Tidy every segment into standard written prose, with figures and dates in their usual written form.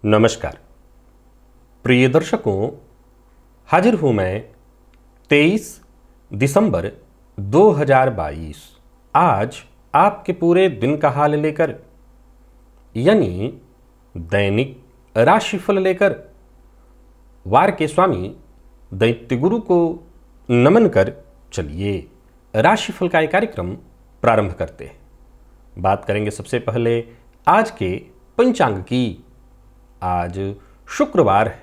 नमस्कार प्रिय दर्शकों, हाजिर हूं मैं 23 दिसंबर 2022 आज आपके पूरे दिन का हाल लेकर, यानी दैनिक राशिफल लेकर। वार के स्वामी दैत्य गुरु को नमन कर चलिए राशिफल का एक कार्यक्रम प्रारंभ करते हैं। बात करेंगे सबसे पहले आज के पंचांग की। आज शुक्रवार है,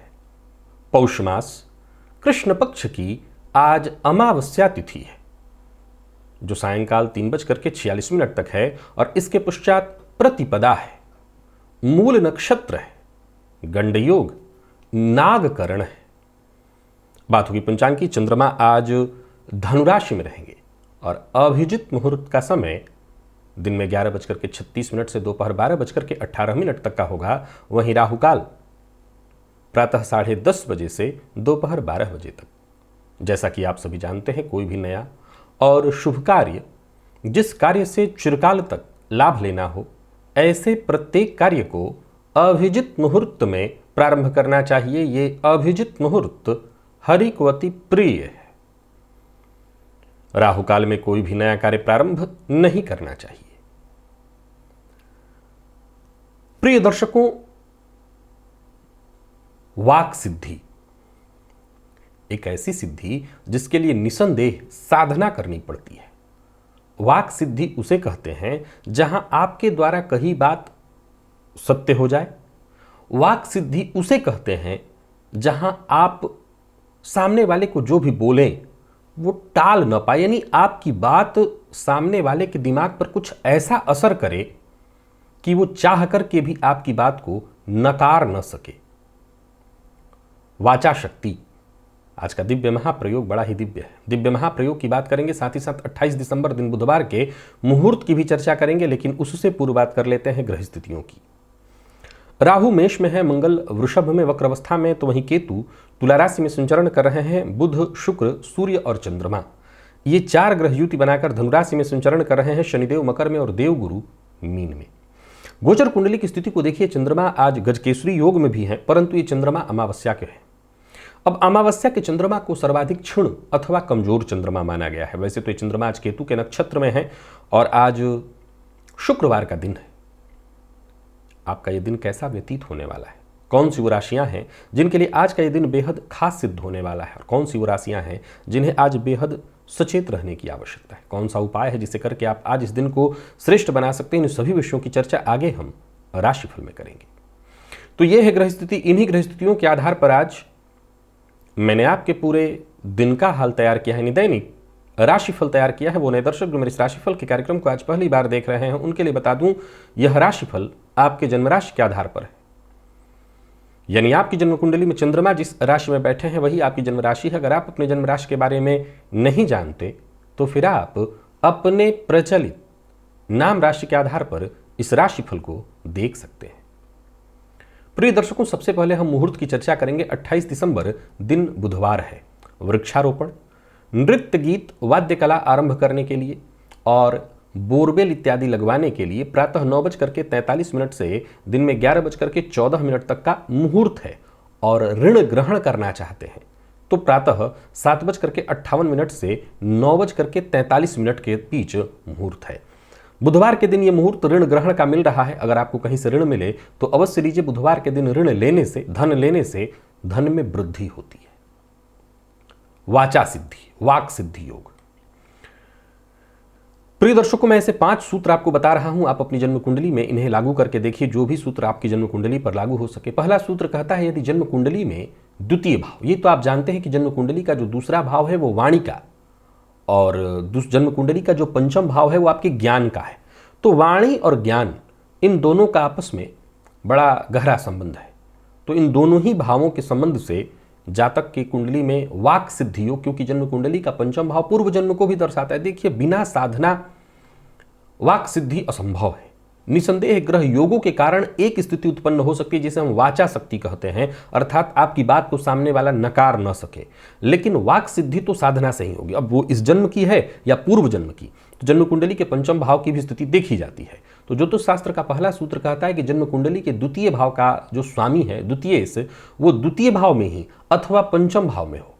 पौष मास, कृष्ण पक्ष की आज अमावस्या तिथि है जो सायंकाल 3:46 तक है और इसके पश्चात प्रतिपदा है, मूल नक्षत्र है, गंड योग, नागकरण है। बात होगी पंचांग की। चंद्रमा आज धनु राशि में रहेंगे और अभिजित मुहूर्त का समय दिन में 11:36 से दोपहर 12:18 तक का होगा। वहीं राहुकाल प्रातः 10:30 बजे से दोपहर 12 बजे तक। जैसा कि आप सभी जानते हैं, कोई भी नया और शुभ कार्य, जिस कार्य से चिरकाल तक लाभ लेना हो, ऐसे प्रत्येक कार्य को अभिजित मुहूर्त में प्रारंभ करना चाहिए। ये अभिजित मुहूर्त हरिकवती प्रिय है। राहुकाल में कोई भी नया कार्य प्रारंभ नहीं करना चाहिए। प्रिय दर्शकों, वाक सिद्धि एक ऐसी सिद्धि जिसके लिए निसंदेह साधना करनी पड़ती है। वाक सिद्धि उसे कहते हैं जहां आपके द्वारा कही बात सत्य हो जाए। वाक सिद्धि उसे कहते हैं जहां आप सामने वाले को जो भी बोलें वो टाल न पाए, यानी आपकी बात सामने वाले के दिमाग पर कुछ ऐसा असर करे कि वो चाह करके भी आपकी बात को नकार न सके। वाचा शक्ति आज का दिव्य महाप्रयोग बड़ा ही दिव्य है। दिव्य महाप्रयोग की बात करेंगे, साथ ही साथ 28 दिसंबर दिन बुधवार के मुहूर्त की भी चर्चा करेंगे, लेकिन उससे पूर्व बात कर लेते हैं ग्रह स्थितियों की। राहु मेष में है, मंगल वृषभ में वक्र अवस्था में, तो वहीं केतु तुला राशि में संचरण कर रहे हैं। बुध, शुक्र, सूर्य और चंद्रमा ये 4 ग्रह युति बनाकर धनुराशि में संचरण कर रहे हैं। शनिदेव मकर में और देवगुरु मीन में। गोचर कुंडली की स्थिति को देखिए, चंद्रमा आज गजकेसरी योग में भी है, परंतु ये चंद्रमा अमावस्या के है। अब अमावस्या के चंद्रमा को सर्वाधिक क्षीण अथवा कमजोर चंद्रमा माना गया है। वैसे तो ये चंद्रमा आज केतु के नक्षत्र में है और आज शुक्रवार का दिन है। आपका ये दिन कैसा व्यतीत होने वाला है, कौन सी वो राशियां हैं जिनके लिए आज का ये दिन बेहद खास सिद्ध होने वाला है, और कौन सी वो राशियां हैं जिन्हें आज बेहद सचेत रहने की आवश्यकता है, कौन सा उपाय है जिसे करके आप आज इस दिन को श्रेष्ठ बना सकते हैं। इन सभी विषयों की चर्चा आगे हम राशिफल में करेंगे। तो ये है ग्रह स्थिति। इन्हीं ग्रह स्थितियों के आधार पर आज मैंने आपके पूरे दिन का हाल तैयार किया है, दैनिक राशिफल तैयार किया है। वो नए दर्शक जो मेरे इस राशिफल के कार्यक्रम को आज पहली बार देख रहे हैं, उनके लिए बता दूं, यह राशिफल आपके जन्म राशि के आधार पर है। यानी आपकी जन्म कुंडली में चंद्रमा जिस राशि में बैठे हैं वही आपकी जन्म राशि है। अगर आप अपने जन्म राशि के बारे में नहीं जानते तो फिर आप अपने प्रचलित नाम राशि के आधार पर इस राशिफल को देख सकते हैं। प्रिय दर्शकों, सबसे पहले हम मुहूर्त की चर्चा करेंगे। 28 दिसंबर दिन बुधवार है। वृक्षारोपण, नृत्य गीत, वाद्य कला आरंभ करने के लिए और बोरवेल इत्यादि लगवाने के लिए प्रातः 9:43 से दिन में 11:14 तक का मुहूर्त है। और ऋण ग्रहण करना चाहते हैं तो प्रातः 7:58 से 9:43 के बीच मुहूर्त है। बुधवार के दिन ये मुहूर्त ऋण ग्रहण का मिल रहा है। अगर आपको कहीं से ऋण मिले तो अवश्य लीजिए। बुधवार के दिन ऋण लेने से, धन लेने से धन में वृद्धि होती है। वाचा सिद्धि, वाक सिद्धि योग। प्रिय दर्शकों, मैं ऐसे 5 सूत्र आपको बता रहा हूं। आप अपनी जन्म कुंडली में इन्हें लागू करके देखिए, जो भी सूत्र आपकी जन्म कुंडली पर लागू हो सके। पहला सूत्र कहता है, यदि जन्म कुंडली में द्वितीय भाव, ये तो आप जानते हैं कि जन्म कुंडली का जो दूसरा भाव है वो वाणी का, और जन्म कुंडली का जो पंचम भाव है वो आपके ज्ञान का है। तो वाणी और ज्ञान, इन दोनों का आपस में बड़ा गहरा संबंध है। तो इन दोनों ही भावों के संबंध से जातक की कुंडली में वाक सिद्धि योग, क्योंकि जन्म कुंडली का पंचम भाव पूर्व जन्म को भी दर्शाता है। देखिए, बिना साधना वाक सिद्धि असंभव है। निसंदेह ग्रह योगों के कारण एक स्थिति उत्पन्न हो सकती है जिसे हम वाचा शक्ति कहते हैं, अर्थात आपकी बात को सामने वाला नकार न सके। लेकिन वाक सिद्धि तो साधना से ही होगी। अब वो इस जन्म की है या पूर्व जन्म की, तो जन्म कुंडली के पंचम भाव की भी स्थिति देखी जाती है। तो ज्योतिष शास्त्र का पहला सूत्र कहता है कि जन्म कुंडली के द्वितीय भाव का जो स्वामी है, द्वितीय से, वो द्वितीय भाव में ही अथवा पंचम भाव में हो,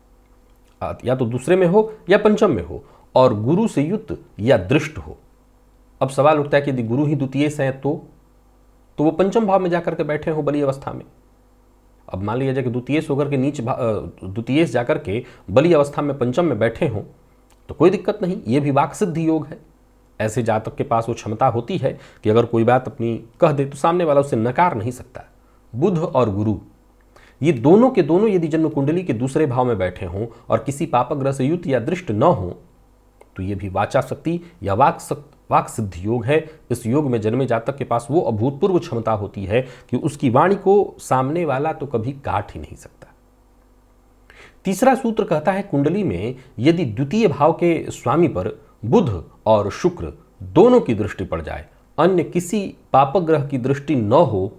या तो दूसरे में हो या पंचम में हो, और गुरु से युक्त या दृष्ट हो। अब सवाल उठता है कि यदि गुरु ही द्वितीय से हैं तो वो पंचम भाव में जाकर के बैठे हो बली अवस्था में। अब मान लिया जाए कि द्वितीय से होकर के द्वितीय से जाकर के बली अवस्था में पंचम में बैठे हों तो कोई दिक्कत नहीं, ये भी वाक सिद्धि योग है। ऐसे जातक के पास वो क्षमता होती है कि अगर कोई बात अपनी कह दे तो सामने वाला उसे नकार नहीं सकता। बुध और गुरु ये दोनों के दोनों यदि जन्म कुंडली के दूसरे भाव में बैठे हों और किसी पापग्रह से युक्त या दृष्ट न हो तो ये भी वाचा शक्ति या वाक सिद्धि योग है। इस योग में जन्मे जातक के पास वो अभूतपूर्व क्षमता होती है कि उसकी वाणी को सामने वाला तो कभी काट ही नहीं सकता। तीसरा सूत्र कहता है कुंडली में यदि द्वितीय भाव के स्वामी पर बुध और शुक्र दोनों की दृष्टि पड़ जाए, अन्य किसी पापग्रह की दृष्टि न हो,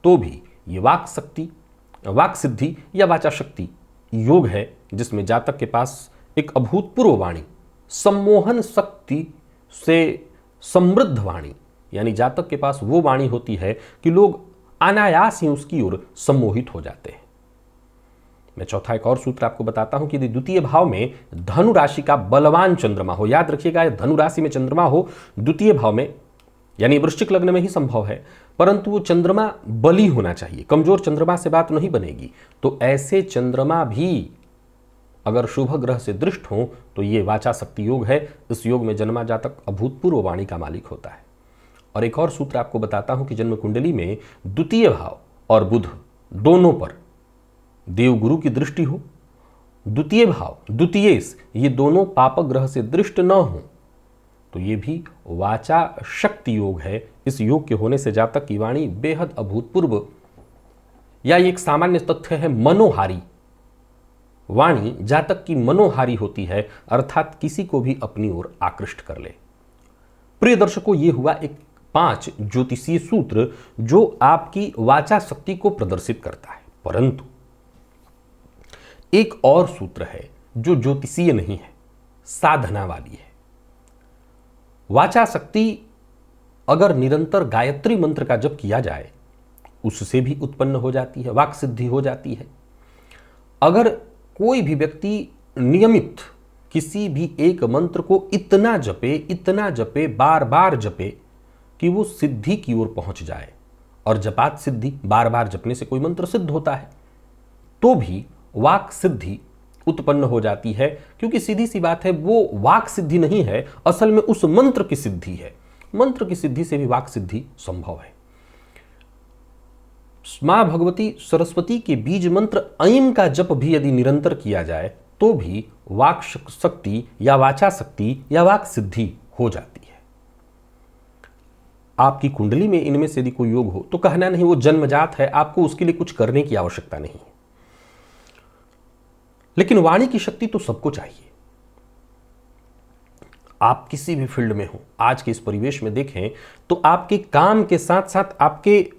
तो भी ये वाक सिद्धि या वाचा शक्ति योग है, जिसमें जातक के पास एक अभूतपूर्व वाणी, सम्मोहन शक्ति से समृद्ध वाणी, यानी जातक के पास वो वाणी होती है कि लोग अनायास ही उसकी ओर सम्मोहित हो जाते हैं। मैं चौथा एक और सूत्र आपको बताता हूं कि यदि द्वितीय भाव में धनु राशि का बलवान चंद्रमा हो, याद रखिएगा धनु राशि में चंद्रमा हो द्वितीय भाव में, यानी वृश्चिक लग्न में ही संभव है, परंतु वो चंद्रमा बली होना चाहिए, कमजोर चंद्रमा से बात नहीं बनेगी। तो ऐसे चंद्रमा भी अगर शुभ ग्रह से दृष्ट हो तो ये वाचा शक्ति योग है। इस योग में जन्मा जातक अभूतपूर्व वाणी का मालिक होता है। और एक और सूत्र आपको बताता हूं कि जन्म कुंडली में द्वितीय भाव और बुध दोनों पर देवगुरु की दृष्टि हो, द्वितीय भाव द्वितीयेश ये दोनों पाप ग्रह से दृष्ट न हो, तो ये भी वाचा शक्ति योग है। इस योग के होने से जातक की वाणी बेहद अभूतपूर्व, या एक सामान्य तथ्य है मनोहारी वाणी जातक की मनोहारी होती है, अर्थात किसी को भी अपनी ओर आकृष्ट कर ले। प्रिय दर्शकों, ये हुआ एक 5 ज्योतिषीय सूत्र जो आपकी वाचा शक्ति को प्रदर्शित करता है। परंतु एक और सूत्र है जो ज्योतिषीय नहीं है, साधना वाली है। वाचा शक्ति अगर निरंतर गायत्री मंत्र का जप किया जाए उससे भी उत्पन्न हो जाती है, वाक सिद्धि हो जाती है। अगर कोई भी व्यक्ति नियमित किसी भी एक मंत्र को इतना जपे, बार बार जपे कि वो सिद्धि की ओर पहुंच जाए, और जपात सिद्धि, बार बार जपने से कोई मंत्र सिद्ध होता है, तो भी वाक सिद्धि उत्पन्न हो जाती है। क्योंकि सीधी सी बात है, वो वाक सिद्धि नहीं है, असल में उस मंत्र की सिद्धि है। मंत्र की सिद्धि से भी वाक सिद्धि संभव है। मां भगवती सरस्वती के बीज मंत्र ऐं का जप भी यदि निरंतर किया जाए तो भी वाक शक्ति या वाचा शक्ति या वाक सिद्धि हो जाती है। आपकी कुंडली में इनमें से यदि कोई योग हो तो कहना नहीं वो जन्मजात है, आपको उसके लिए कुछ करने की आवश्यकता नहीं है। लेकिन वाणी की शक्ति तो सबको चाहिए। आप किसी भी फील्ड में हो, आज के इस परिवेश में देखें तो आपके काम के साथ साथ आपके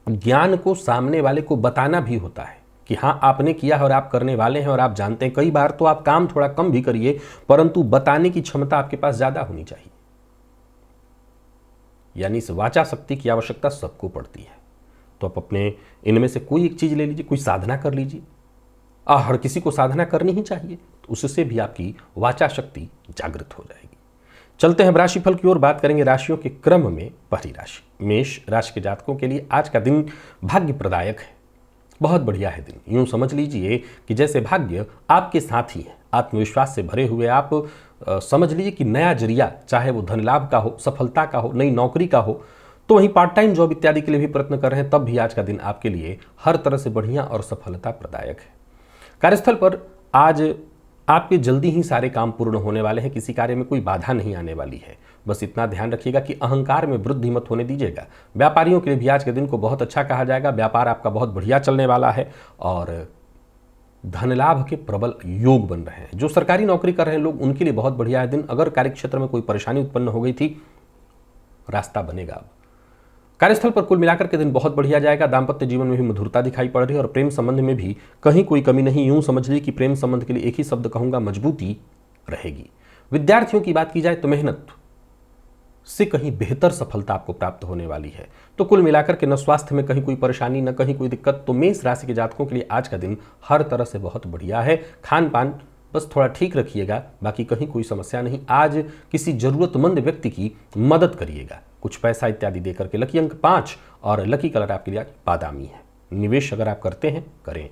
ज्ञान को सामने वाले को बताना भी होता है कि हाँ आपने किया है और आप करने वाले हैं और आप जानते हैं। कई बार तो आप काम थोड़ा कम भी करिए, परंतु बताने की क्षमता आपके पास ज्यादा होनी चाहिए। यानी इस वाचा शक्ति की आवश्यकता सबको पड़ती है। तो आप अपने इनमें से कोई एक चीज ले लीजिए, कोई साधना कर लीजिए। हर किसी को साधना करनी ही चाहिए, तो उससे भी आपकी वाचा शक्ति जागृत हो जाएगी। चलते हैं राशिफल की ओर, बात करेंगे राशियों के क्रम में। पहली राशि मेष राशि के जातकों के लिए आज का दिन भाग्य प्रदायक है, बहुत बढ़िया है दिन। यूं समझ लीजिए कि जैसे भाग्य आपके साथ ही है, आत्मविश्वास से भरे हुए आप समझ लीजिए कि नया जरिया, चाहे वो धन लाभ का हो, सफलता का हो, नई नौकरी का हो, तो वहीं पार्ट टाइम जॉब इत्यादि के लिए भी प्रयत्न कर रहे हैं, तब भी आज का दिन आपके लिए हर तरह से बढ़िया और सफलता प्रदायक है। कार्यस्थल पर आज आपके जल्दी ही सारे काम पूर्ण होने वाले हैं, किसी कार्य में कोई बाधा नहीं आने वाली है। बस इतना ध्यान रखिएगा कि अहंकार में वृद्धि मत होने दीजिएगा। व्यापारियों के लिए भी आज के दिन को बहुत अच्छा कहा जाएगा। व्यापार आपका बहुत बढ़िया चलने वाला है और धन लाभ के प्रबल योग बन रहे हैं। जो सरकारी नौकरी कर रहे हैं लोग, उनके लिए बहुत बढ़िया है दिन। अगर कार्यक्षेत्र में कोई परेशानी उत्पन्न हो गई थी, रास्ता बनेगा। अब कार्यस्थल पर कुल मिलाकर के दिन बहुत बढ़िया जाएगा। दाम्पत्य जीवन में भी मधुरता दिखाई पड़ रही है और प्रेम संबंध में भी कहीं कोई कमी नहीं। यूं समझ ली कि प्रेम संबंध के लिए एक ही शब्द कहूंगा, मजबूती रहेगी। विद्यार्थियों की बात की जाए तो मेहनत से कहीं बेहतर सफलता आपको प्राप्त होने वाली है। तो कुल मिलाकर के न स्वास्थ्य में कहीं कोई परेशानी, न कहीं कोई दिक्कत। तो मेष राशि के जातकों के लिए आज का दिन हर तरह से बहुत बढ़िया है। खान पान बस थोड़ा ठीक रखिएगा, बाकी कहीं कोई समस्या नहीं। आज किसी जरूरतमंद व्यक्ति की मदद करिएगा, कुछ पैसा इत्यादि देकर के। लकी अंक 5 और लकी कलर आपके लिए आज बादामी है। निवेश अगर आप करते हैं करें।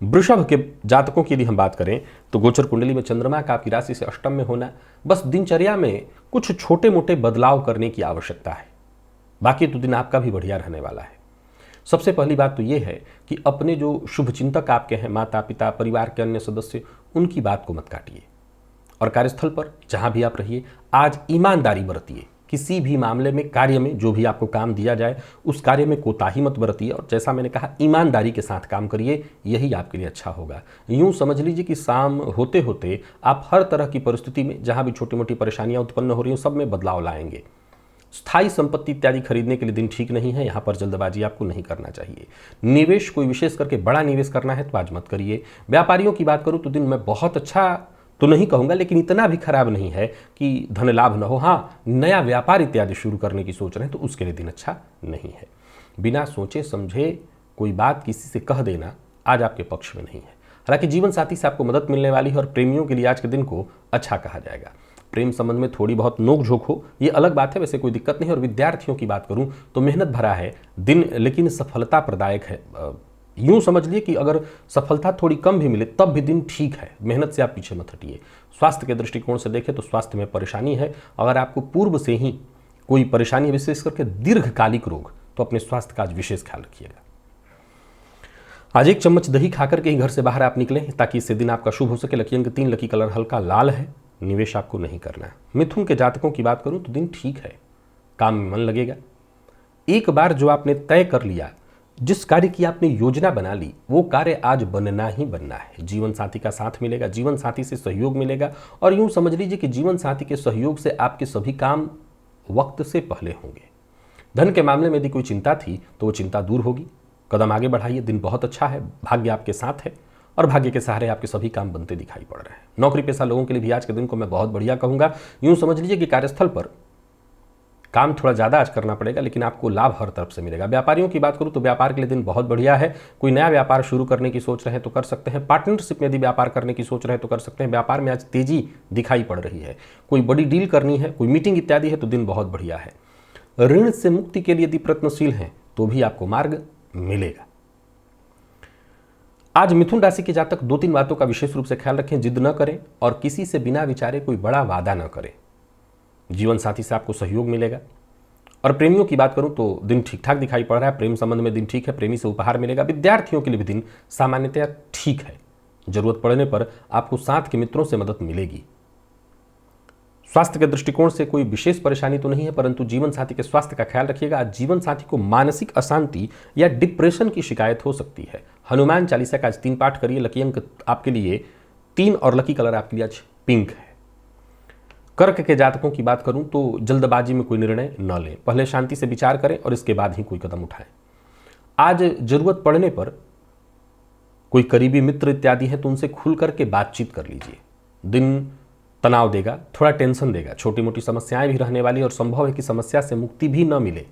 वृषभ के जातकों की यदि हम बात करें तो गोचर कुंडली में चंद्रमा का आपकी राशि से अष्टम में होना, बस दिनचर्या में कुछ छोटे मोटे बदलाव करने की आवश्यकता है। बाकी तो दिन आपका भी बढ़िया रहने वाला है। सबसे पहली बात तो यह है कि अपने जो शुभ चिंतक आपके हैं, माता पिता, परिवार के अन्य सदस्य, उनकी बात को मत काटिए। और कार्यस्थल पर जहां भी आप रहिए, आज ईमानदारी बरतिए। किसी भी मामले में, कार्य में, जो भी आपको काम दिया जाए उस कार्य में कोताही मत बरतिए और जैसा मैंने कहा ईमानदारी के साथ काम करिए, यही आपके लिए अच्छा होगा। यूं समझ लीजिए कि शाम होते होते आप हर तरह की परिस्थिति में जहां भी छोटी मोटी परेशानियां उत्पन्न हो रही हैं सब में बदलाव लाएंगे। स्थायी संपत्ति इत्यादि खरीदने के लिए दिन ठीक नहीं है, यहां पर जल्दबाजी आपको नहीं करना चाहिए। निवेश कोई विशेष करके बड़ा निवेश करना है तो आज मत करिए। व्यापारियों की बात करूं तो दिन में बहुत अच्छा तो नहीं कहूंगा, लेकिन इतना भी खराब नहीं है कि धन लाभ न हो। हाँ, नया व्यापार इत्यादि शुरू करने की सोच रहे हैं तो उसके लिए दिन अच्छा नहीं है। बिना सोचे समझे कोई बात किसी से कह देना आज आपके पक्ष में नहीं है। हालांकि जीवन साथी से आपको मदद मिलने वाली है और प्रेमियों के लिए आज के दिन को अच्छा कहा जाएगा। प्रेम संबंध में थोड़ी बहुत नोक झोंक हो, ये अलग बात है, वैसे कोई दिक्कत नहीं। और विद्यार्थियों की बात करूं तो मेहनत भरा है दिन, लेकिन सफलता प्रदायक है। यूं समझ लिए कि अगर सफलता थोड़ी कम भी मिले तब भी दिन ठीक है। मेहनत से आप पीछे मत हटिए। स्वास्थ्य के दृष्टिकोण से देखें तो स्वास्थ्य में परेशानी है। अगर आपको पूर्व से ही कोई परेशानी है, विशेष करके दीर्घकालिक रोग, तो अपने स्वास्थ्य का आज विशेष ख्याल रखिएगा। आज 1 चम्मच दही खाकर के ही घर से बाहर आप निकलें ताकि इससे दिन आपका शुभ हो सके। लकी अंक 3, लकी कलर हल्का लाल है। निवेश आपको नहीं करना है। मिथुन के जातकों की बात करूं तो दिन ठीक है, काम में मन लगेगा। एक बार जो आपने तय कर लिया, जिस कार्य की आपने योजना बना ली, वो कार्य आज बनना ही बनना है। जीवन साथी का साथ मिलेगा, जीवन साथी से सहयोग मिलेगा और यूं समझ लीजिए कि जीवन साथी के सहयोग से आपके सभी काम वक्त से पहले होंगे। धन के मामले में यदि कोई चिंता थी तो वो चिंता दूर होगी। कदम आगे बढ़ाइए, दिन बहुत अच्छा है। भाग्य आपके साथ है और भाग्य के सहारे आपके सभी काम बनते दिखाई पड़ रहे हैं। नौकरी पेशा लोगों के लिए भी आज के दिन को मैं बहुत बढ़िया कहूंगा। यूं समझ लीजिए कि कार्यस्थल पर काम थोड़ा ज़्यादा आज करना पड़ेगा, लेकिन आपको लाभ हर तरफ से मिलेगा। व्यापारियों की बात करूं तो व्यापार के लिए दिन बहुत बढ़िया है। कोई नया व्यापार शुरू करने की सोच रहे हैं तो कर सकते हैं। पार्टनरशिप में यदि व्यापार करने की सोच रहे हैं तो कर सकते हैं। व्यापार में आज तेजी दिखाई पड़ रही है। कोई बड़ी डील करनी है, कोई मीटिंग इत्यादि है तो दिन बहुत बढ़िया है। ऋण से मुक्ति के लिए यदि प्रयत्नशील हैं तो भी आपको मार्ग मिलेगा। आज मिथुन राशि के जातक 2-3 बातों का विशेष रूप से ख्याल रखें। जिद न करें और किसी से बिना विचारे कोई बड़ा वादा न करें। जीवन साथी से आपको सहयोग मिलेगा। और प्रेमियों की बात करूं तो दिन ठीक ठाक दिखाई पड़ रहा है। प्रेम संबंध में दिन ठीक है, प्रेमी से उपहार मिलेगा। विद्यार्थियों के लिए भी दिन सामान्यतया ठीक है। जरूरत पड़ने पर आपको साथ के मित्रों से मदद मिलेगी। स्वास्थ्य के दृष्टिकोण से कोई विशेष परेशानी तो नहीं है, परंतु जीवन साथी के स्वास्थ्य का ख्याल रखिएगा। आज जीवन साथी को मानसिक अशांति या डिप्रेशन की शिकायत हो सकती है। हनुमान चालीसा का आज 3 पाठ करिए। लकी अंक आपके लिए 3 और लकी कलर आपके लिए आज पिंक है। कर्क के जातकों की बात करूं तो जल्दबाजी में कोई निर्णय न लें, पहले शांति से विचार करें और इसके बाद ही कोई कदम उठाएं। आज जरूरत पड़ने पर कोई करीबी मित्र इत्यादि है तो उनसे खुल करके बातचीत कर लीजिए। दिन तनाव देगा, थोड़ा टेंशन देगा, छोटी मोटी समस्याएं भी रहने वाली और संभव है कि समस्या से मुक्ति भी न मिले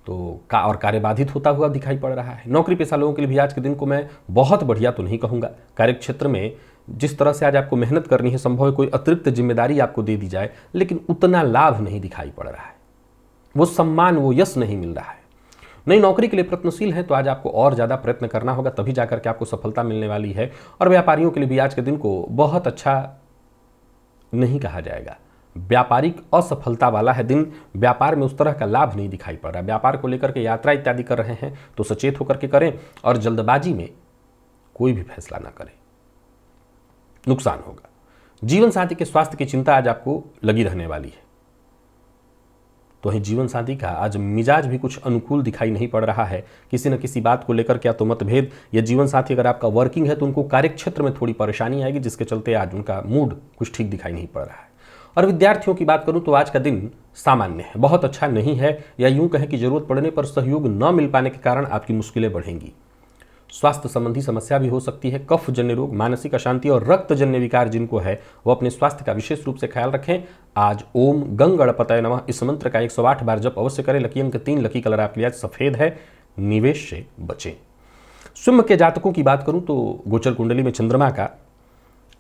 तो कार्य बाधित होता हुआ दिखाई पड़ रहा है। नौकरी पेशा लोगों के लिए भी आज के दिन को मैं बहुत बढ़िया तो नहीं कहूँगा। कार्यक्षेत्र में जिस तरह से आज आपको मेहनत करनी है, संभव है कोई अतिरिक्त जिम्मेदारी आपको दे दी जाए, लेकिन उतना लाभ नहीं दिखाई पड़ रहा है। वो सम्मान, वो यश नहीं मिल रहा है। नई नौकरी के लिए प्रयत्नशील है तो आज आपको और ज़्यादा प्रयत्न करना होगा, तभी जाकर के आपको सफलता मिलने वाली है। और व्यापारियों के लिए भी आज के दिन को बहुत अच्छा नहीं कहा जाएगा। व्यापारिक असफलता वाला है दिन। व्यापार में उस तरह का लाभ नहीं दिखाई पड़ रहा है। व्यापार को लेकर के यात्रा इत्यादि कर रहे हैं तो सचेत होकर के करें और जल्दबाजी में कोई भी फैसला ना करें। नुकसान होगा। जीवन साथी के स्वास्थ्य की चिंता आज आपको लगी रहने वाली है। तो वहीं जीवन साथी का आज मिजाज भी कुछ अनुकूल दिखाई नहीं पड़ रहा है। किसी न किसी बात को लेकर क्या तो मतभेद, या जीवन साथी अगर आपका वर्किंग है तो उनको कार्यक्षेत्र में थोड़ी परेशानी आएगी, जिसके चलते आज उनका मूड कुछ ठीक दिखाई नहीं पड़ रहा है। और विद्यार्थियों की बात करूं तो आज का दिन सामान्य है, बहुत अच्छा नहीं है, या यूं कहें कि जरूरत पड़ने पर सहयोग न मिल पाने के कारण आपकी मुश्किलें बढ़ेंगी। स्वास्थ्य संबंधी समस्या भी हो सकती है। कफ जन्य रोग, मानसिक अशांति और रक्त जन्य विकार जिनको है वो अपने स्वास्थ्य का विशेष रूप से ख्याल रखें। आज ओम गंग गणपतये नमः इस मंत्र का 108 बार जप अवश्य करें। लकी अंक 3, लकी कलर आपके लिए आज सफेद है। निवेश से बचें। सिंह के जातकों की बात करूं तो गोचर कुंडली में चंद्रमा का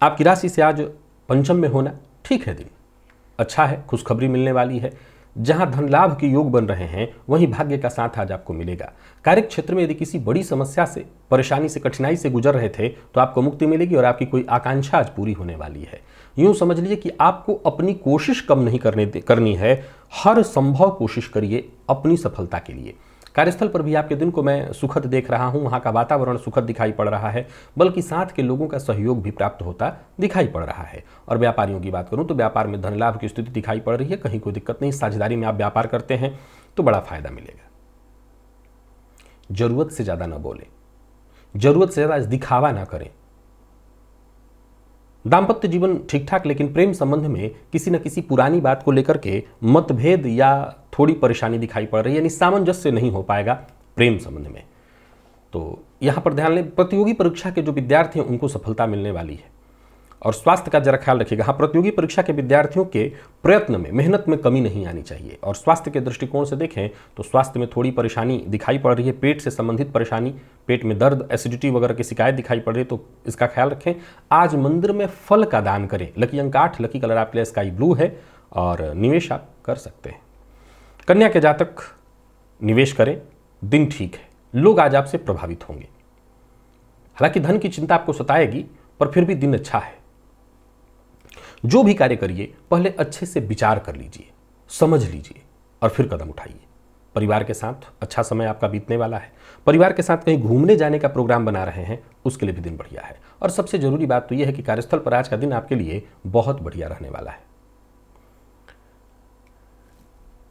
आपकी राशि से आज पंचम में होना ठीक है। दिन अच्छा है, खुशखबरी मिलने वाली है। जहां धन लाभ के योग बन रहे हैं वहीं भाग्य का साथ आज आपको मिलेगा। कार्य क्षेत्र में यदि किसी बड़ी समस्या से, परेशानी से, कठिनाई से गुजर रहे थे तो आपको मुक्ति मिलेगी और आपकी कोई आकांक्षा आज पूरी होने वाली है। यूं समझ लीजिए कि आपको अपनी कोशिश कम नहीं करनी है, हर संभव कोशिश करिए अपनी सफलता के लिए। कार्यस्थल पर भी आपके दिन को मैं सुखद देख रहा हूं, वहां का वातावरण सुखद दिखाई पड़ रहा है, बल्कि साथ के लोगों का सहयोग भी प्राप्त होता दिखाई पड़ रहा है। और व्यापारियों की बात करूं तो व्यापार में धन लाभ की स्थिति दिखाई पड़ रही है, कहीं कोई दिक्कत नहीं। साझेदारी में आप व्यापार करते हैं तो बड़ा फायदा मिलेगा। जरूरत से ज्यादा ना बोले, जरूरत से ज्यादा दिखावा ना करें। दाम्पत्य जीवन ठीक ठाक, लेकिन प्रेम संबंध में किसी न किसी पुरानी बात को लेकर के मतभेद या थोड़ी परेशानी दिखाई पड़ रही है, यानी सामंजस्य नहीं हो पाएगा प्रेम संबंध में। तो यहां पर ध्यान लें, प्रतियोगी परीक्षा के जो विद्यार्थी हैं उनको सफलता मिलने वाली है। और स्वास्थ्य का जरा ख्याल रखिएगा। हाँ, प्रतियोगी परीक्षा के विद्यार्थियों के प्रयत्न में, मेहनत में कमी नहीं आनी चाहिए। और स्वास्थ्य के दृष्टिकोण से देखें तो स्वास्थ्य में थोड़ी परेशानी दिखाई पड़ रही है। पेट से संबंधित परेशानी, पेट में दर्द, एसिडिटी वगैरह की शिकायत दिखाई पड़ रही है, तो इसका ख्याल रखें। आज मंदिर में फल का दान करें। लकी अंक 8, लकी कलर आपके लिए स्काई ब्लू है और निवेश आप कर सकते हैं। कन्या के जातक निवेश करें, दिन ठीक है। लोग आज आपसे प्रभावित होंगे। हालांकि धन की चिंता आपको सताएगी, पर फिर भी दिन अच्छा है। जो भी कार्य करिए पहले अच्छे से विचार कर लीजिए, समझ लीजिए और फिर कदम उठाइए। परिवार के साथ अच्छा समय आपका बीतने वाला है। परिवार के साथ कहीं घूमने जाने का प्रोग्राम बना रहे हैं, उसके लिए भी दिन बढ़िया है। और सबसे जरूरी बात तो यह है कि कार्यस्थल पर आज का दिन आपके लिए बहुत बढ़िया रहने वाला है।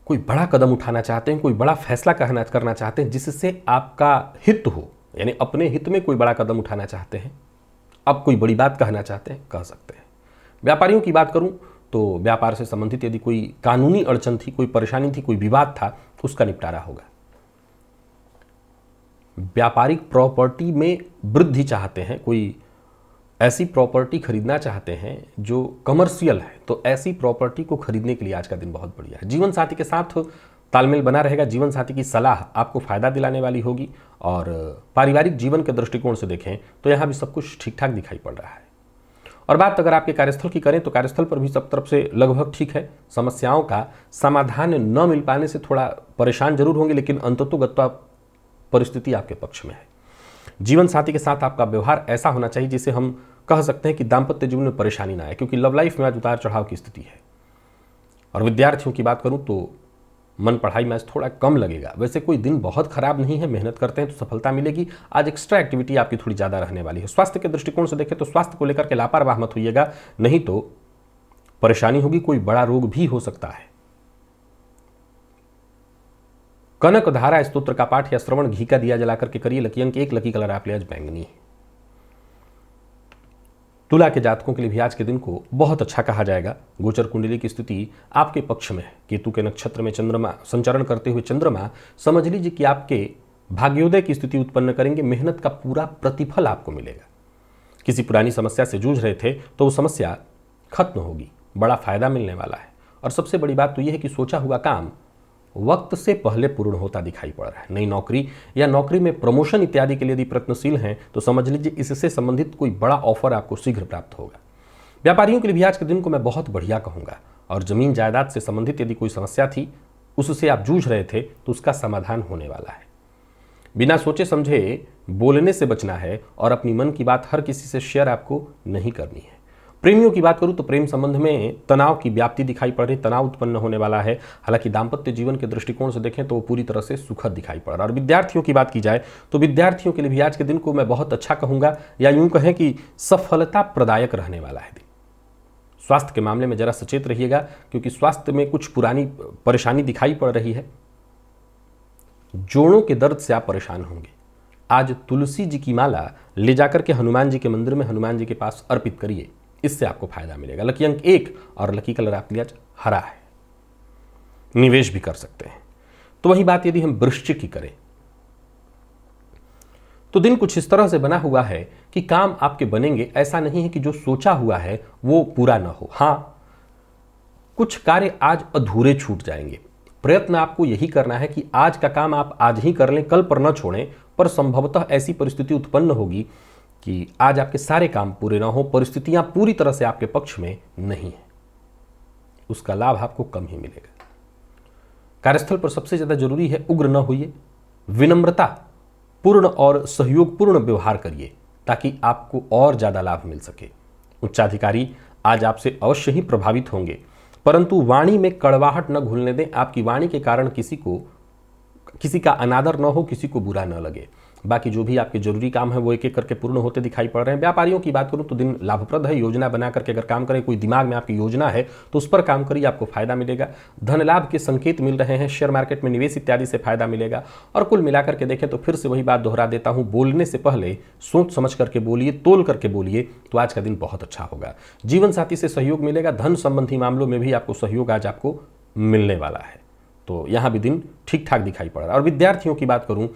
कोई बड़ा कदम उठाना चाहते हैं, कोई बड़ा फैसला करना चाहते हैं जिससे आपका हित हो, यानी अपने हित में कोई बड़ा कदम उठाना चाहते हैं, अब कोई बड़ी बात कहना चाहते हैं, कह सकते हैं। व्यापारियों की बात करूं तो व्यापार से संबंधित यदि कोई कानूनी अड़चन थी, कोई परेशानी थी, कोई विवाद था, उसका निपटारा होगा। व्यापारिक प्रॉपर्टी में वृद्धि चाहते हैं, कोई ऐसी प्रॉपर्टी खरीदना चाहते हैं जो कमर्शियल है, तो ऐसी प्रॉपर्टी को खरीदने के लिए आज का दिन बहुत बढ़िया है। जीवन साथी के साथ तालमेल बना रहेगा। जीवन साथी की सलाह आपको फायदा दिलाने वाली होगी। और पारिवारिक जीवन के दृष्टिकोण से देखें तो यहां भी सब कुछ ठीक ठाक दिखाई पड़ रहा है। और बात अगर आपके कार्यस्थल की करें तो कार्यस्थल पर भी सब तरफ से लगभग ठीक है। समस्याओं का समाधान न मिल पाने से थोड़ा परेशान जरूर होंगे, लेकिन अंततोगत्वा परिस्थिति आपके पक्ष में है। जीवन साथी के साथ आपका व्यवहार ऐसा होना चाहिए जिसे हम कह सकते हैं कि दाम्पत्य जीवन में परेशानी ना आए, क्योंकि लव लाइफ में आज उतार चढ़ाव की स्थिति है। और विद्यार्थियों की बात करूं तो मन पढ़ाई में आज थोड़ा कम लगेगा। वैसे कोई दिन बहुत खराब नहीं है, मेहनत करते हैं तो सफलता मिलेगी। आज एक्स्ट्रा एक्टिविटी आपकी थोड़ी ज़्यादा रहने वाली है। स्वास्थ्य के दृष्टिकोण से देखें तो स्वास्थ्य को लेकर के लापरवाह मत होइएगा, नहीं तो परेशानी होगी, कोई बड़ा रोग भी हो सकता है। कनक धारा स्तोत्र का पाठ या श्रवण घी का दिया जलाकर के करिए। लकी अंक 1, लकी कलर आप ले आज बैंगनी है। तुला के जातकों के लिए भी आज के दिन को बहुत अच्छा कहा जाएगा। गोचर कुंडली की स्थिति आपके पक्ष में है। केतु के नक्षत्र में चंद्रमा संचरण करते हुए चंद्रमा समझ लीजिए कि आपके भाग्योदय की स्थिति उत्पन्न करेंगे। मेहनत का पूरा प्रतिफल आपको मिलेगा। किसी पुरानी समस्या से जूझ रहे थे तो वो समस्या खत्म होगी, बड़ा फायदा मिलने वाला है। और सबसे बड़ी बात तो यह है कि सोचा हुआ काम वक्त से पहले पूर्ण होता दिखाई पड़ रहा है। नई नौकरी या नौकरी में प्रमोशन इत्यादि के लिए यदि प्रयत्नशील हैं तो समझ लीजिए इससे संबंधित कोई बड़ा ऑफर आपको शीघ्र प्राप्त होगा। व्यापारियों के लिए भी आज के दिन को मैं बहुत बढ़िया कहूँगा। और जमीन जायदाद से संबंधित यदि कोई समस्या थी, उससे आप जूझ रहे थे, तो उसका समाधान होने वाला है। बिना सोचे समझे बोलने से बचना है और अपनी मन की बात हर किसी से शेयर आपको नहीं करनी है। प्रेमियों की बात करूं तो प्रेम संबंध में तनाव की व्याप्ति दिखाई पड़ रही, तनाव उत्पन्न होने वाला है। हालांकि दाम्पत्य जीवन के दृष्टिकोण से देखें तो वो पूरी तरह से सुखद दिखाई पड़ रहा है। और विद्यार्थियों की बात की जाए तो विद्यार्थियों के लिए भी आज के दिन को मैं बहुत अच्छा कहूंगा, या यूं कहें कि सफलता प्रदायक रहने वाला है दिन। स्वास्थ्य के मामले में जरा सचेत रहिएगा, क्योंकि स्वास्थ्य में कुछ पुरानी परेशानी दिखाई पड़ रही है। जोड़ों के दर्द से आप परेशान होंगे। आज तुलसी जी की माला ले जाकर के हनुमान जी के मंदिर में हनुमान जी के पास अर्पित करिए, इससे आपको फायदा मिलेगा। लकी अंक 1 और लकी कलर आपके लिए आज हरा है। निवेश भी कर सकते हैं। तो वही बात यदि हम वृश्चिक की करें तो दिन कुछ इस तरह से बना हुआ है कि काम आपके बनेंगे। ऐसा नहीं है कि जो सोचा हुआ है वो पूरा ना हो। हां, कुछ कार्य आज अधूरे छूट जाएंगे। प्रयत्न आपको यही करना है कि आज का काम आप आज ही कर लें, कल पर न छोड़ें। पर संभवतः ऐसी परिस्थिति उत्पन्न होगी कि आज आपके सारे काम पूरे ना हो, परिस्थितियां पूरी तरह से आपके पक्ष में नहीं है, उसका लाभ आपको कम ही मिलेगा। कार्यस्थल पर सबसे ज्यादा जरूरी है उग्र न होइए, विनम्रता पूर्ण और सहयोग पूर्ण व्यवहार करिए, ताकि आपको और ज्यादा लाभ मिल सके। उच्चाधिकारी आज आपसे अवश्य ही प्रभावित होंगे, परंतु वाणी में कड़वाहट न घुलने दें। आपकी वाणी के कारण किसी का अनादर न हो, किसी को बुरा न लगे। बाकी जो भी आपके जरूरी काम है वो एक एक करके पूर्ण होते दिखाई पड़ रहे हैं। व्यापारियों की बात करूं तो दिन लाभप्रद है। योजना बना करके अगर काम करें, कोई दिमाग में आपकी योजना है तो उस पर काम करिए, आपको फायदा मिलेगा। धन लाभ के संकेत मिल रहे हैं, शेयर मार्केट में निवेश इत्यादि से फायदा मिलेगा। और कुल मिलाकर के देखें तो फिर से वही बात दोहरा देता हूं, बोलने से पहले सोच समझ करके बोलिए, तोल करके बोलिए, तो आज का दिन बहुत अच्छा होगा। जीवन साथी से सहयोग मिलेगा। धन संबंधी मामलों में भी आपको सहयोग आज आपको मिलने वाला है, तो यहां भी दिन ठीक ठाक दिखाई पड़ रहा है। और विद्यार्थियों की बात करूं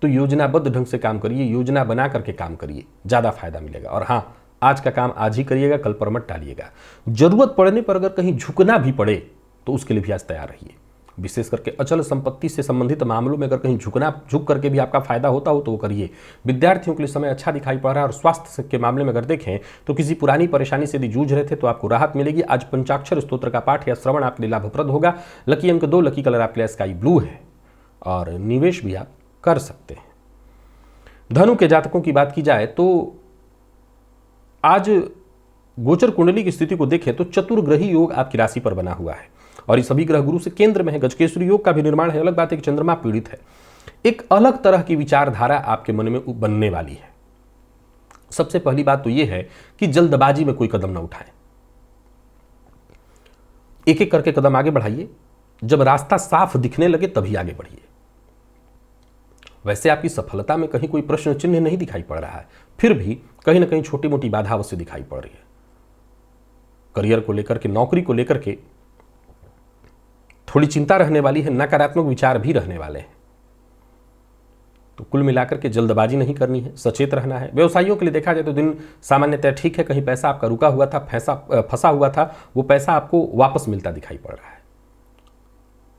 तो योजनाबद्ध ढंग से काम करिए, योजना बना करके काम करिए, ज्यादा फायदा मिलेगा। और हां, आज का काम आज ही करिएगा, कल पर मत टालिएगा। जरूरत पड़ने पर अगर कहीं झुकना भी पड़े तो उसके लिए भी आज तैयार रहिए। विशेष करके अचल संपत्ति से संबंधित मामलों में अगर कहीं झुक करके भी आपका फायदा होता हो तो वो करिए। विद्यार्थियों के लिए समय अच्छा दिखाई पड़ रहा है। और स्वास्थ्य के मामले में अगर देखें तो किसी पुरानी परेशानी से यदि जूझ रहे थे तो आपको राहत मिलेगी। आज पंचाक्षर स्तोत्र का पाठ या श्रवण आपके लिए लाभप्रद होगा। लकी अंक 2, लकी कलर आपके लिए स्काई ब्लू है और निवेश भी आप कर सकते हैं। धनु के जातकों की बात की जाए तो आज गोचर कुंडली की स्थिति को देखें तो चतुर्ग्रही योग आपकी राशि पर बना हुआ है और ये सभी ग्रह गुरु से केंद्र में है। गजकेसरी योग का भी निर्माण है। अलग बात है कि चंद्रमा पीड़ित है। एक अलग तरह की विचारधारा आपके मन में बनने वाली है। सबसे पहली बात तो यह है कि जल्दबाजी में कोई कदम न उठाएं। एक एक करके कदम आगे बढ़ाइए। जब रास्ता साफ दिखने लगे तभी आगे बढ़िए। वैसे आपकी सफलता में कहीं कोई प्रश्न चिन्ह नहीं दिखाई पड़ रहा है, फिर भी कहीं ना कहीं छोटी मोटी बाधा अवश्य दिखाई पड़ रही है। करियर को लेकर के, नौकरी को लेकर के थोड़ी चिंता रहने वाली है, नकारात्मक विचार भी रहने वाले हैं। तो कुल मिलाकर के जल्दबाजी नहीं करनी है, सचेत रहना है। व्यवसायियों के लिए देखा जाए तो दिन सामान्यतः ठीक है। कहीं पैसा आपका रुका हुआ था, फंसा हुआ था, वो पैसा आपको वापस मिलता दिखाई पड़ रहा है।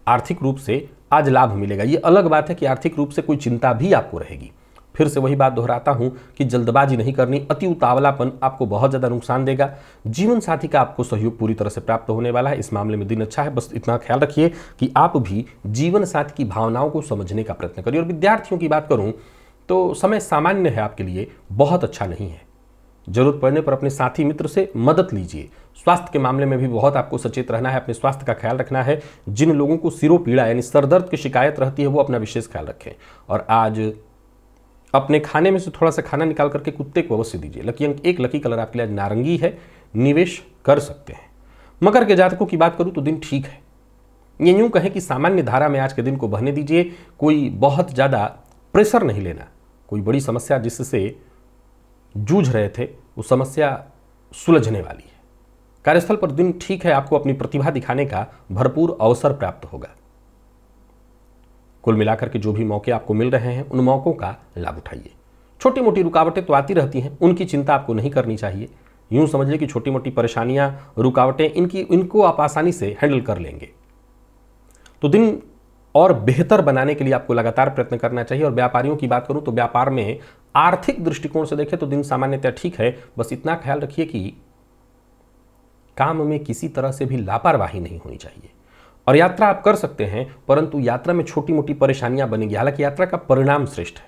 आर्थिक रूप से आज लाभ मिलेगा। ये अलग बात है कि आर्थिक रूप से कोई चिंता भी आपको रहेगी। फिर से वही बात दोहराता हूं कि जल्दबाजी नहीं करनी। अति उतावलापन आपको बहुत ज्यादा नुकसान देगा। जीवन साथी का आपको सहयोग पूरी तरह से प्राप्त होने वाला है। इस मामले में दिन अच्छा है। बस इतना ख्याल रखिए कि आप भी जीवन साथी की भावनाओं को समझने का प्रयत्न करिए। और विद्यार्थियों की बात करूं तो समय सामान्य है, आपके लिए बहुत अच्छा नहीं है। जरूरत पड़ने पर अपने साथी मित्र से मदद लीजिए। स्वास्थ्य के मामले में भी बहुत आपको सचेत रहना है, अपने स्वास्थ्य का ख्याल रखना है। जिन लोगों को सिरों पीड़ा यानी सरदर्द की शिकायत रहती है वो अपना विशेष ख्याल रखें। और आज अपने खाने में से थोड़ा सा खाना निकाल करके कुत्ते को अवश्य दीजिए। लकी अंक 1, लकी कलर आपके लिए आज नारंगी है। निवेश कर सकते हैं। मकर के जातकों की बात करूं तो दिन ठीक है। ये यूं कहें कि सामान्य धारा में आज के दिन को बहने दीजिए। कोई बहुत ज्यादा प्रेशर नहीं लेना। कोई बड़ी समस्या जिससे जूझ रहे थे वो समस्या सुलझने वाली है। कार्यस्थल पर दिन ठीक है। आपको अपनी प्रतिभा दिखाने का भरपूर अवसर प्राप्त होगा। कुल मिलाकर के जो भी मौके आपको मिल रहे हैं उन मौकों का लाभ उठाइए। छोटी मोटी रुकावटें तो आती रहती हैं, उनकी चिंता आपको नहीं करनी चाहिए। यूं समझिए कि छोटी मोटी परेशानियां, रुकावटें इनको आप आसानी से हैंडल कर लेंगे। तो दिन और बेहतर बनाने के लिए आपको लगातार प्रयत्न करना चाहिए। और व्यापारियों की बात करूं तो व्यापार में आर्थिक दृष्टिकोण से देखें तो दिन सामान्यतः ठीक है। बस इतना ख्याल रखिए कि काम में किसी तरह से भी लापरवाही नहीं होनी चाहिए। और यात्रा आप कर सकते हैं, परंतु यात्रा में छोटी मोटी परेशानियां बनेंगी। हालांकि यात्रा का परिणाम श्रेष्ठ है।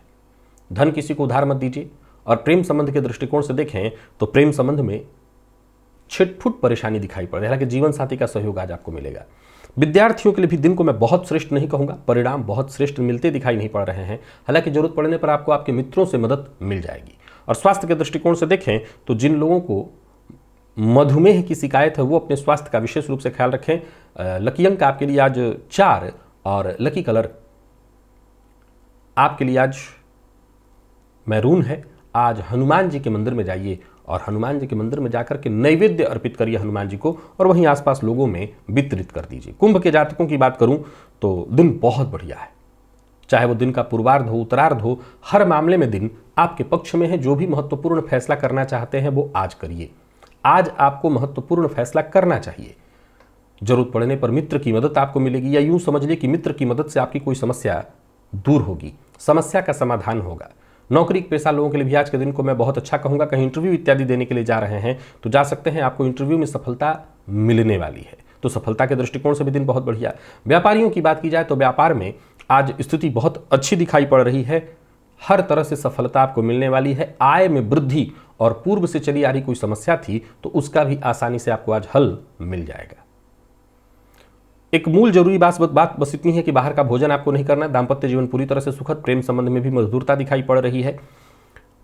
धन किसी को उधार मत दीजिए। और प्रेम संबंध के दृष्टिकोण से देखें तो प्रेम संबंध में छिटफुट परेशानी दिखाई पड़ रही है, हालांकि जीवन साथी का सहयोग आज आपको मिलेगा। विद्यार्थियों के लिए भी दिन को मैं बहुत श्रेष्ठ नहीं कहूंगा, परिणाम बहुत श्रेष्ठ मिलते दिखाई नहीं पड़ रहे हैं, हालांकि जरूरत पड़ने पर आपको आपके मित्रों से मदद मिल जाएगी। और स्वास्थ्य के दृष्टिकोण से देखें तो जिन लोगों को मधुमेह की शिकायत है वो अपने स्वास्थ्य का विशेष रूप से ख्याल रखें। लकी अंक आपके लिए आज 4 और लकी कलर आपके लिए आज मैरून है। आज हनुमान जी के मंदिर में जाइए और हनुमान जी के मंदिर में जाकर के नैवेद्य अर्पित करिए हनुमान जी को और वहीं आसपास लोगों में वितरित कर दीजिए। कुंभ के जातकों की बात करूं तो दिन बहुत बढ़िया है, चाहे वो दिन का पूर्वार्ध हो उत्तरार्ध हो, हर मामले में दिन आपके पक्ष में है। जो भी महत्वपूर्ण फैसला करना चाहते हैं वो आज करिए। आज आपको महत्वपूर्ण फैसला करना चाहिए। जरूरत पड़ने पर मित्र की मदद आपको मिलेगी, या यूं समझ लीजिए कि मित्र की मदद से आपकी कोई समस्या दूर होगी, समस्या का समाधान होगा। नौकरी पेशा लोगों के लिए भी आज के दिन को मैं बहुत अच्छा कहूंगा। कहीं इंटरव्यू इत्यादि देने के लिए जा रहे हैं तो जा सकते हैं, आपको इंटरव्यू में सफलता मिलने वाली है, तो सफलता के दृष्टिकोण से भी दिन बहुत बढ़िया। व्यापारियों की बात की जाए तो व्यापार में आज स्थिति बहुत अच्छी दिखाई पड़ रही है, हर तरह से सफलता आपको मिलने वाली है। आय में वृद्धि और पूर्व से चली आ रही कोई समस्या थी तो उसका भी आसानी से आपको आज हल मिल जाएगा। एक मूल जरूरी बात बस इतनी है कि बाहर का भोजन आपको नहीं करना। दाम्पत्य जीवन पूरी तरह से सुखद, प्रेम संबंध में भी मधुरता दिखाई पड़ रही है।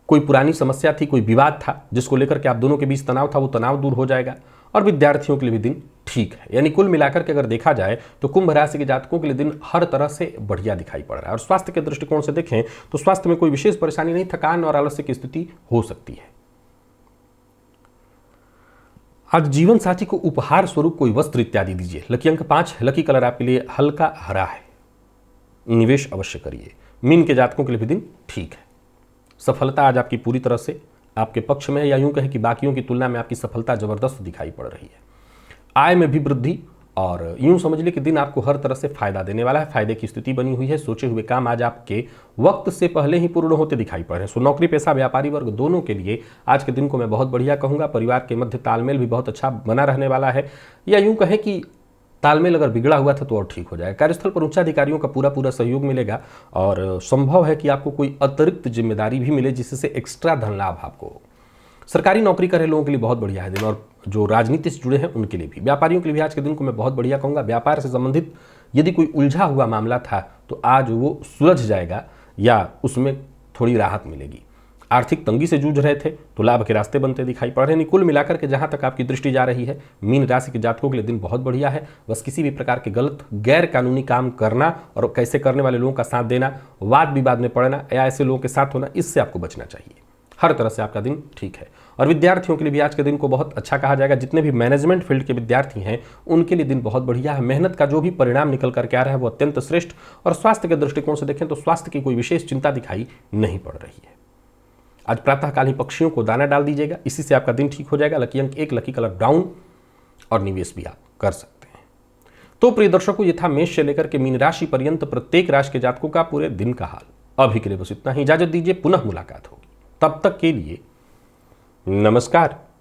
कोई पुरानी समस्या थी, कोई विवाद था जिसको लेकर के आप दोनों के बीच तनाव था, वो तनाव दूर हो जाएगा। और विद्यार्थियों के लिए भी दिन ठीक है, यानी कुल मिलाकर के अगर देखा जाए तो कुंभ राशि के जातकों के लिए दिन हर तरह से बढ़िया दिखाई पड़ रहा है। और स्वास्थ्य के दृष्टिकोण से देखें तो स्वास्थ्य में कोई विशेष परेशानी नहीं, थकान और आलस्य की स्थिति हो सकती है। आज जीवन साथी को उपहार स्वरूप कोई वस्त्र इत्यादि दीजिए। लकी अंक 5, लकी कलर आपके लिए हल्का हरा है, निवेश अवश्य करिए। मीन के जातकों के लिए भी दिन ठीक है, सफलता आज आपकी पूरी तरह से आपके पक्ष में है, या यूं कहें कि बाकियों की तुलना में आपकी सफलता जबरदस्त दिखाई पड़ रही है। आय में भी वृद्धि और यूं समझ लीजिए कि दिन आपको हर तरह से फायदा देने वाला है, फायदे की स्थिति बनी हुई है। सोचे हुए काम आज आपके वक्त से पहले ही पूर्ण होते दिखाई पड़ रहे हैं। सो नौकरी पेशा व्यापारी वर्ग दोनों के लिए आज के दिन को मैं बहुत बढ़िया कहूंगा। परिवार के मध्य तालमेल भी बहुत अच्छा बना रहने वाला है, या यूं कहें कि तालमेल अगर बिगड़ा हुआ था तो और ठीक हो जाएगा। कार्यस्थल पर उच्चाधिकारियों का पूरा सहयोग मिलेगा और संभव है कि आपको कोई अतिरिक्त जिम्मेदारी भी मिले जिससे एक्स्ट्रा धन लाभ आपको हो। सरकारी नौकरी कर रहे लोगों के लिए बहुत बढ़िया है दिन, और जो राजनीति से जुड़े हैं उनके लिए भी। व्यापारियों के लिए भी आज के दिन को मैं बहुत बढ़िया कहूँगा। व्यापार से संबंधित यदि कोई उलझा हुआ मामला था तो आज वो सुलझ जाएगा या उसमें थोड़ी राहत मिलेगी। आर्थिक तंगी से जूझ रहे थे तो लाभ के रास्ते बनते दिखाई पड़ रहे हैं। कुल मिलाकर के जहां तक आपकी दृष्टि जा रही है, मीन राशि के जातकों के लिए दिन बहुत बढ़िया है। बस किसी भी प्रकार के गलत गैर कानूनी काम करना और कैसे करने वाले लोगों का साथ देना, वाद विवाद में पड़ना या ऐसे लोगों के साथ होना, इससे आपको बचना चाहिए। हर तरह से आपका दिन ठीक है। और विद्यार्थियों के लिए भी आज के दिन को बहुत अच्छा कहा जाएगा। जितने भी मैनेजमेंट फील्ड के विद्यार्थी हैं उनके लिए दिन बहुत बढ़िया है। मेहनत का जो भी परिणाम निकल करके आ रहा है वो अत्यंत श्रेष्ठ। और स्वास्थ्य के दृष्टिकोण से देखें तो स्वास्थ्य की कोई विशेष चिंता दिखाई नहीं पड़ रही है। आज प्रातःकाल ही पक्षियों को दाना डाल दीजिएगा, इसी से आपका दिन ठीक हो जाएगा। लकी अंक 1, लकी कलर ब्राउन और निवेश भी आप कर सकते हैं। तो प्रिय दर्शकों, ये था मेष से लेकर के मीन राशि पर्यंत प्रत्येक राशि के जातकों का पूरे दिन का हाल। अभी के लिए बस इतना ही, इजाजत दीजिए, पुनः मुलाकात होगी। तब तक के लिए नमस्कार।